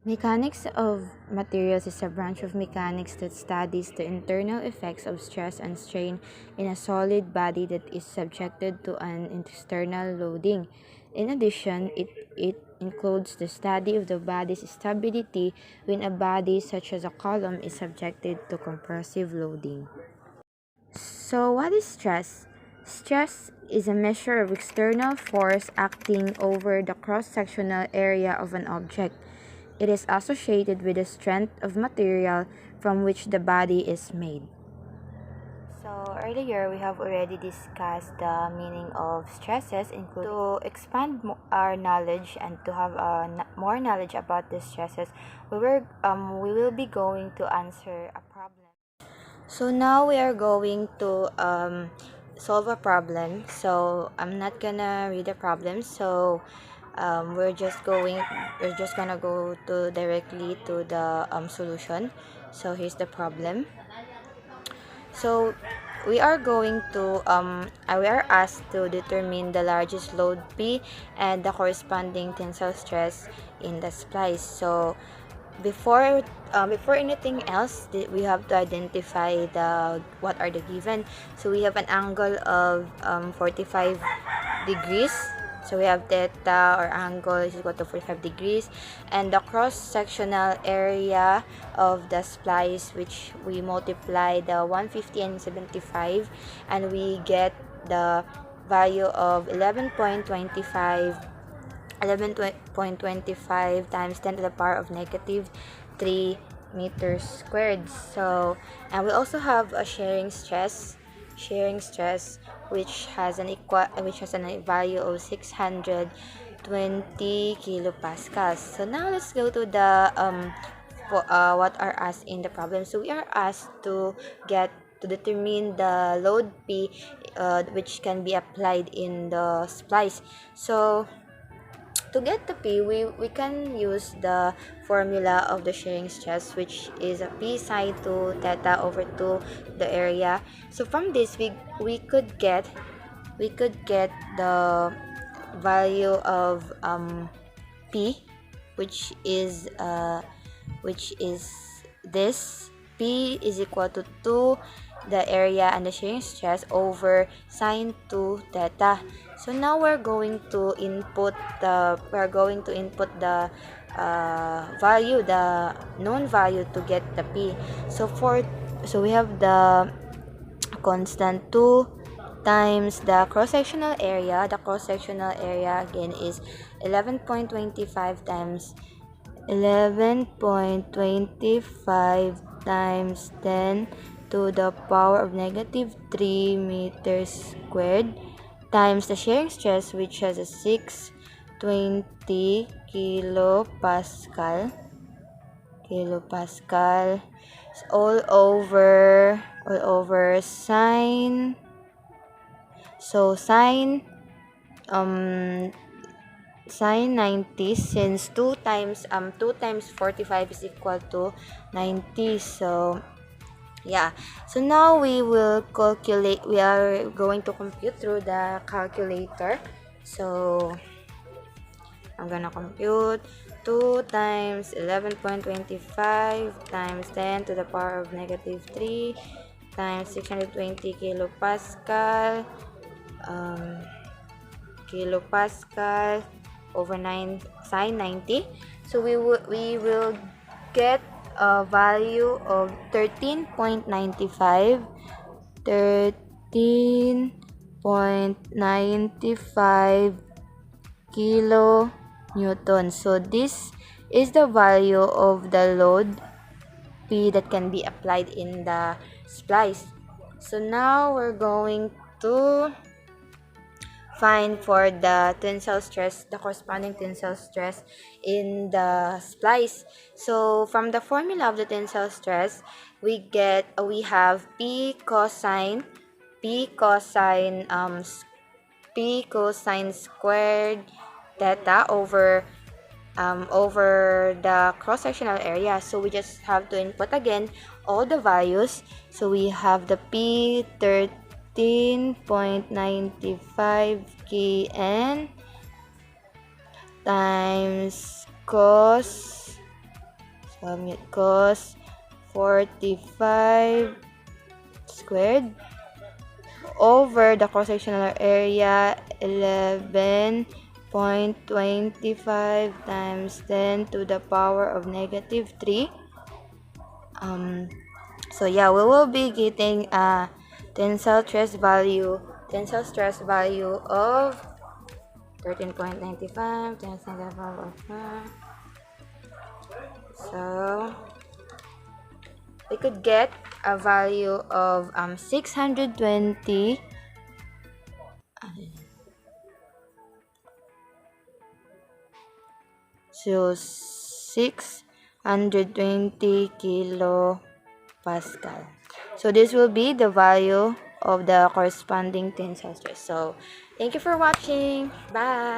Mechanics of materials is a branch of mechanics that studies the internal effects of stress and strain in a solid body that is subjected to an external loading. In addition, it includes the study of the body's stability when a body, such as a column, is subjected to compressive loading. So, what is stress? Stress is a measure of external force acting over the cross sectional area of an object. It is associated with the strength of material from which the body is made. So earlier we have already discussed the meaning of stresses, including to expand our knowledge and to have more knowledge about the stresses. We will be going to answer a problem. So now we are going to solve a problem. So I'm not gonna read the problem. So we're just gonna go to directly to the solution. So here's the problem. So we are asked to determine the largest load P and the corresponding tensile stress in the splice. So before anything else, we have to identify the what are the given. So we have an angle of 45 degrees. So we have theta or angle is equal to 45 degrees, and the cross-sectional area of the splice, which we multiply the 150 and 75, and we get the value of 11.25 times 10 to the power of negative 3 meters squared. So, and we also have a sharing stress which has a value of 620 kilopascals. So now let's go to the what are asked in the problem. So we are asked to determine the load P, which can be applied in the splice. So to get the P, we can use the formula of the shearing stress, which is a P sine 2 theta over 2 the area. So from this, we could get the value of P, which is this. P is equal to 2 the area and the shearing stress over sine 2 theta. So now we're going to input the value, the known value to get the P. So we have the constant 2 times the cross-sectional area. The cross-sectional area again is 11.25 times 11.25 times 10 to the power of negative 3 meters squared times the shearing stress, which has a 620 kilopascal all over sine. So sine 90, since 2 times 45 is equal to 90. So yeah, so now we are going to compute through the calculator. So I'm gonna compute 2 times 11.25 times 10 to the power of negative 3 times 620 kilopascal over 9 sine 90. So we will get a value of 13.95 kilo Newton. So this is the value of the load P that can be applied in the splice. So now we're going to find for the tensile stress, the corresponding tensile stress in the splice. So from the formula of the tensile stress, we have P cosine squared theta over the cross-sectional area. So we just have to input again all the values. So we have the P 13.95 kN times cos It costs 45 squared over the cross-sectional area 11.25 times 10 to the power of negative 3. So yeah, we will be getting a tensile stress value of 13.95 times negative power of 5. So we could get a value of 620 so 620 kilopascal. So this will be the value of the corresponding tensile stress. So thank you for watching. Bye.